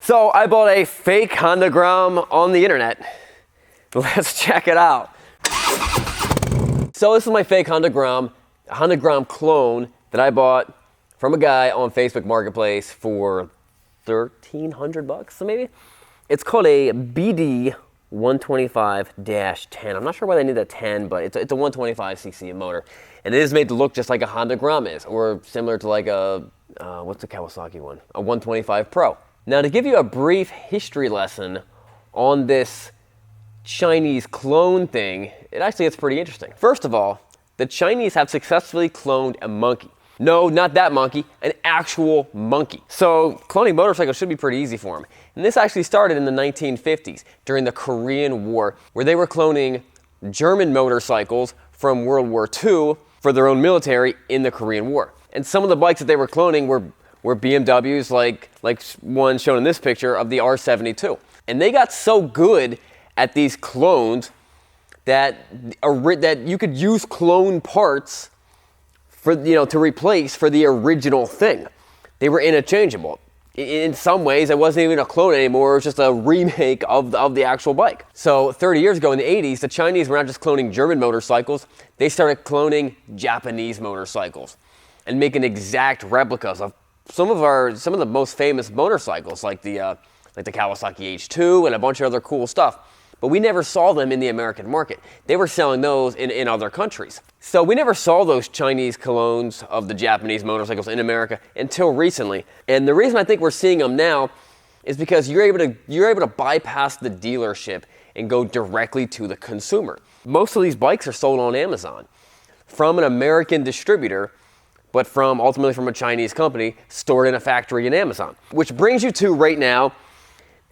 So I bought a fake Honda Grom on the internet. Let's check it out. So this is my fake Honda Grom, a Honda Grom Clone that I bought from a guy on Facebook Marketplace for $1,300, so maybe. It's called a BD 125-10. I'm not sure why they need that 10, but it's a 125cc motor. And it is made to look just like a Honda Grom is, or similar to like a, what's the Kawasaki one? A 125 Pro. Now, to give you a brief history lesson on this Chinese clone thing, it actually gets pretty interesting. First of all, the Chinese have successfully cloned a monkey. No, not that monkey, an actual monkey. So cloning motorcycles should be pretty easy for them. And this actually started in the 1950s during the Korean War, where they were cloning German motorcycles from World War II for their own military in the Korean War. And some of the bikes that they were cloning were BMWs like one shown in this picture of the R72. And they got so good at these clones that you could use clone parts for, to replace for the original thing. They were interchangeable. In some ways, it wasn't even a clone anymore. It was just a remake of the actual bike. So 30 years ago in the 80s, the Chinese were not just cloning German motorcycles. They started cloning Japanese motorcycles and making exact replicas of some of the most famous motorcycles, like the Kawasaki H2 and a bunch of other cool stuff. But we never saw them in the American market. They were selling those in other countries. So we never saw those Chinese clones of the Japanese motorcycles in America until recently. And the reason I think we're seeing them now is because you're able to bypass the dealership and go directly to the consumer. Most of these bikes are sold on Amazon from an American distributor, but ultimately from a Chinese company stored in a factory in Amazon. Which brings you to right now,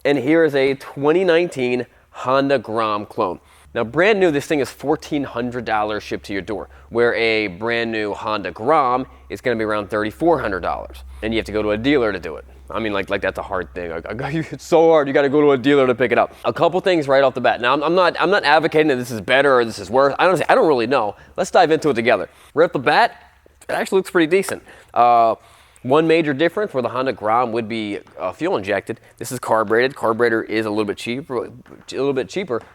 and here is a 2019 Honda Grom Clone. Now, brand new, this thing is $1,400 shipped to your door, where a brand new Honda Grom is going to be around $3,400, and you have to go to a dealer to do it. I mean, like that's a hard thing. It's so hard. You got to go to a dealer to pick it up. A couple things right off the bat. Now, I'm not advocating that this is better or this is worse. I don't really know. Let's dive into it together. Right off the bat, it actually looks pretty decent. One major difference where the Honda Grom would be fuel injected. This is carbureted. Carburetor is a little bit cheaper,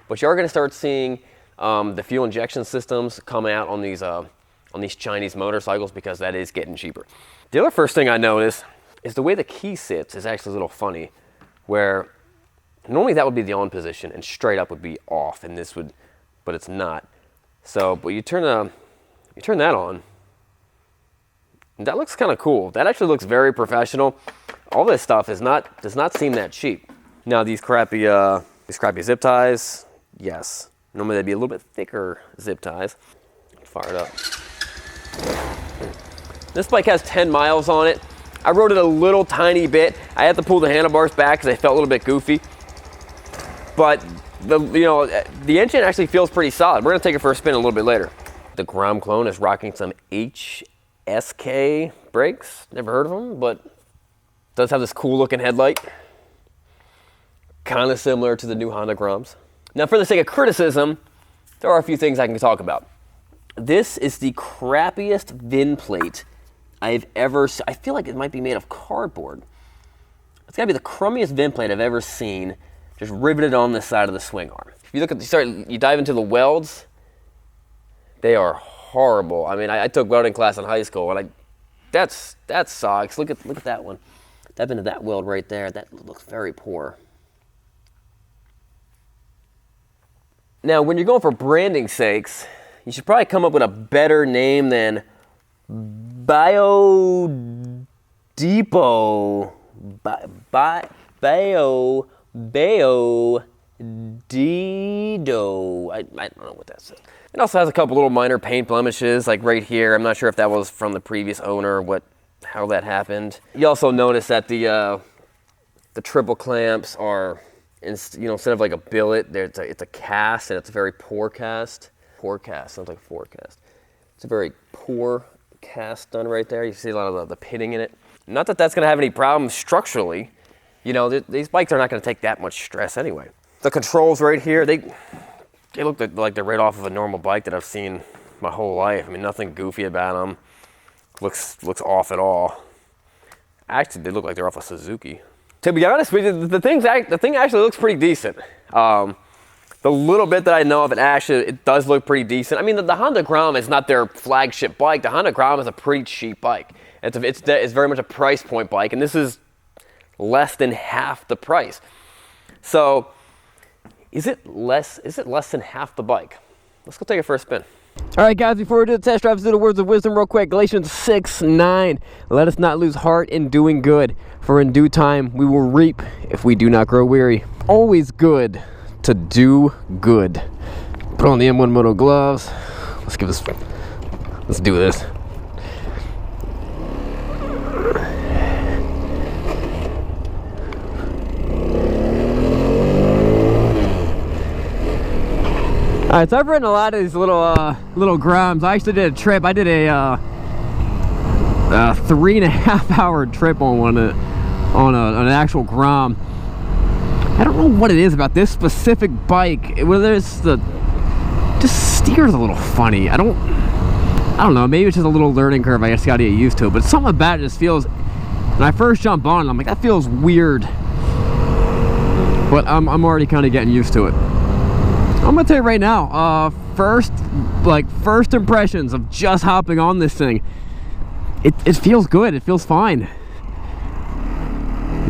but you are going to start seeing the fuel injection systems come out on these Chinese motorcycles because that is getting cheaper. The other first thing I noticed is the way the key sits is actually a little funny, where normally that would be the on position and straight up would be off, and this would, but it's not. So, but you turn that on. That looks kind of cool. That actually looks very professional. All this stuff does not seem that cheap. Now these crappy zip ties, yes. Normally they'd be a little bit thicker zip ties. Fire it up. This bike has 10 miles on it. I rode it a little tiny bit. I had to pull the handlebars back because they felt a little bit goofy. But the engine actually feels pretty solid. We're gonna take it for a spin a little bit later. The Grom Clone is rocking some SK brakes. Never heard of them, but does have this cool looking headlight. Kind of similar to the new Honda Groms. Now, for the sake of criticism, there are a few things I can talk about. This is the crappiest Vin Plate I've ever seen. I feel like it might be made of cardboard. It's gotta be the crummiest Vin Plate I've ever seen, just riveted on the side of the swing arm. If you look at you dive into the welds, they are horrible. I mean, I took welding class in high school, and that sucks. Look at that one. Dive into that weld right there. That looks very poor. Now, when you're going for branding sakes, you should probably come up with a better name than Bio Depot. Dido. I don't know what that says. It also has a couple little minor paint blemishes, like right here. I'm not sure if that was from the previous owner or how that happened. You also notice that the triple clamps are, instead of like a billet, it's a cast, and it's a very poor cast. Poor cast, sounds like forecast. It's a very poor cast done right there. You see a lot of the pitting in it. Not that that's going to have any problems structurally. These bikes are not going to take that much stress anyway. The controls right here, they look like they're right off of a normal bike that I've seen my whole life. I mean, nothing goofy about them. Looks off at all. Actually, they look like they're off a Suzuki. To be honest with you, the thing actually looks pretty decent. The little bit that I know of it does look pretty decent. I mean, the Honda Grom is not their flagship bike. The Honda Grom is a pretty cheap bike. It's very much a price point bike, and this is less than half the price. So, is it less than half the bike? Let's go take a first spin. All right, guys, before we do the test drive, let's do the words of wisdom real quick. Galatians 6:9. Let us not lose heart in doing good, for in due time we will reap if we do not grow weary. Always good to do good. Put on the M1 Moto gloves. Let's do this. All right, so I've ridden a lot of these little Groms. I actually did a trip. I did a 3.5 hour trip on an actual Grom. I don't know what it is about this specific bike. Whether it's just steers a little funny. I don't know. Maybe it's just a little learning curve. I just got to get used to it. But something about it just feels. When I first jump on, I'm like, that feels weird. But I'm already kind of getting used to it. I'm gonna tell you right now, first impressions of just hopping on this thing, it feels good. It feels fine.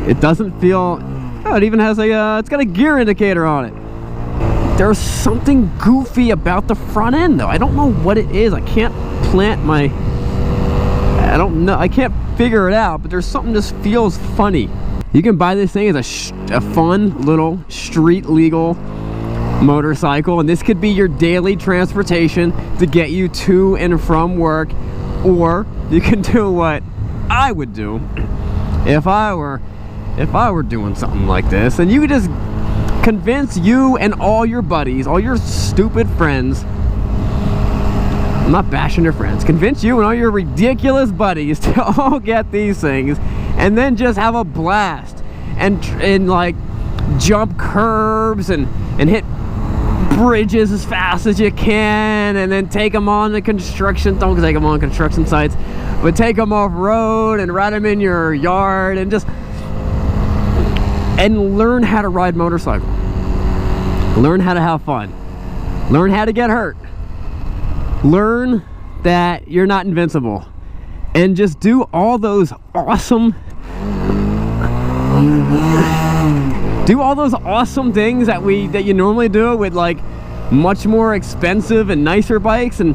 It doesn't feel. Oh, it even has it's got a gear indicator on it. There's something goofy about the front end, though. I don't know what it is. I can't I don't know. I can't figure it out. But there's something that just feels funny. You can buy this thing as a fun little street legal motorcycle, and this could be your daily transportation to get you to and from work, or you can do what I would do if I were doing something like this, and you could just convince you and all your buddies, all your stupid friends. I'm not bashing your friends. Convince you and all your ridiculous buddies to all get these things, and then just have a blast and like jump curbs and hit bridges as fast as you can, and then take them on the construction. Don't take them on construction sites, but take them off road and ride them in your yard, and learn how to ride motorcycle. Learn how to have fun. Learn how to get hurt. Learn that you're not invincible, and just do all those awesome things that you normally do with like much more expensive and nicer bikes, and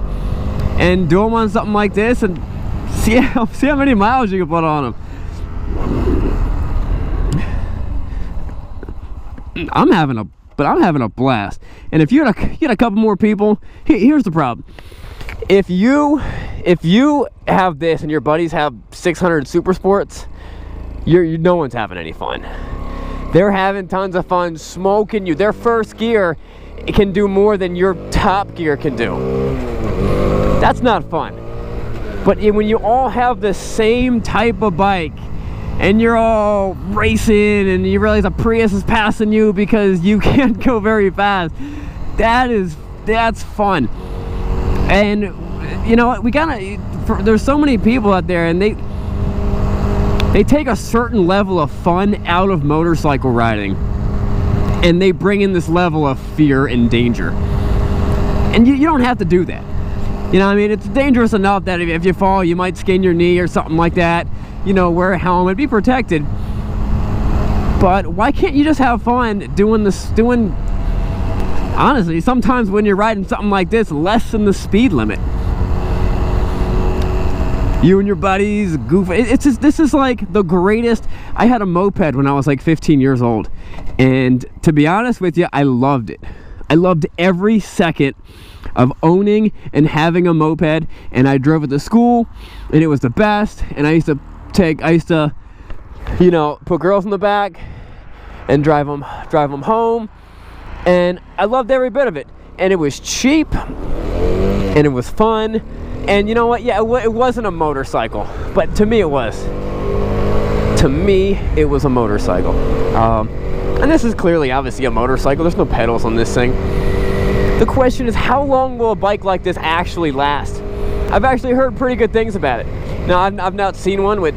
do them on something like this, and see how many miles you can put on them. I'm having a blast. And if you get a couple more people, here's the problem. If you have this and your buddies have 600 Super Sports, no one's having any fun. They're having tons of fun smoking you. Their first gear can do more than your top gear can do. That's not fun. But when you all have the same type of bike, and you're all racing, and you realize a Prius is passing you because you can't go very fast, that's fun. And you know what, there's so many people out there, and they take a certain level of fun out of motorcycle riding, and they bring in this level of fear and danger. And you don't have to do that. You know what I mean? It's dangerous enough that if you fall, you might skin your knee or something like that. You know, wear a helmet, be protected. But why can't you just have fun doing honestly, sometimes when you're riding something like this, less than the speed limit. You and your buddies goof. This is like the greatest. I had a moped when I was like 15 years old, and to be honest with you, I loved it. I loved every second of owning and having a moped, and I drove it to school, and it was the best. And I used to put girls in the back and drive them home, and I loved every bit of it. And it was cheap, and it was fun. And you know what? Yeah, it wasn't a motorcycle, but to me it was. To me, it was a motorcycle. And this is clearly, obviously, a motorcycle. There's no pedals on this thing. The question is, how long will a bike like this actually last? I've actually heard pretty good things about it. Now, I've not seen one with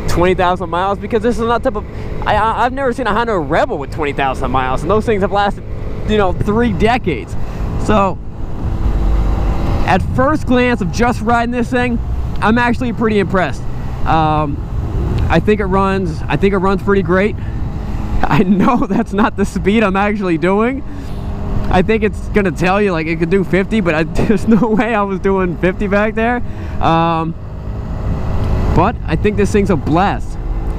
20,000 miles, because this is not type of. I've never seen a Honda Rebel with 20,000 miles, and those things have lasted, you know, 3 decades. So at first glance of just riding this thing, I'm actually pretty impressed. I think it runs pretty great. I know that's not the speed I'm actually doing. I think it's gonna tell you like it could do 50, but there's no way I was doing 50 back there. But I think this thing's a blast,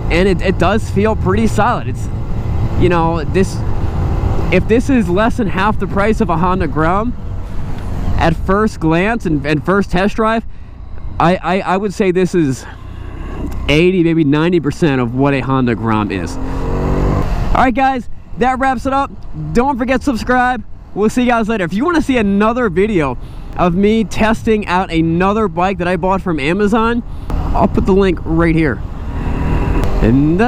and it does feel pretty solid. It's, you know, if this is less than half the price of a Honda Grom at first glance and first test drive, I would say this is 80, maybe 90% of what a Honda Grom is. All right, guys, that wraps it up. Don't forget to subscribe. We'll see you guys later. If you want to see another video of me testing out another bike that I bought from Amazon, I'll put the link right here. And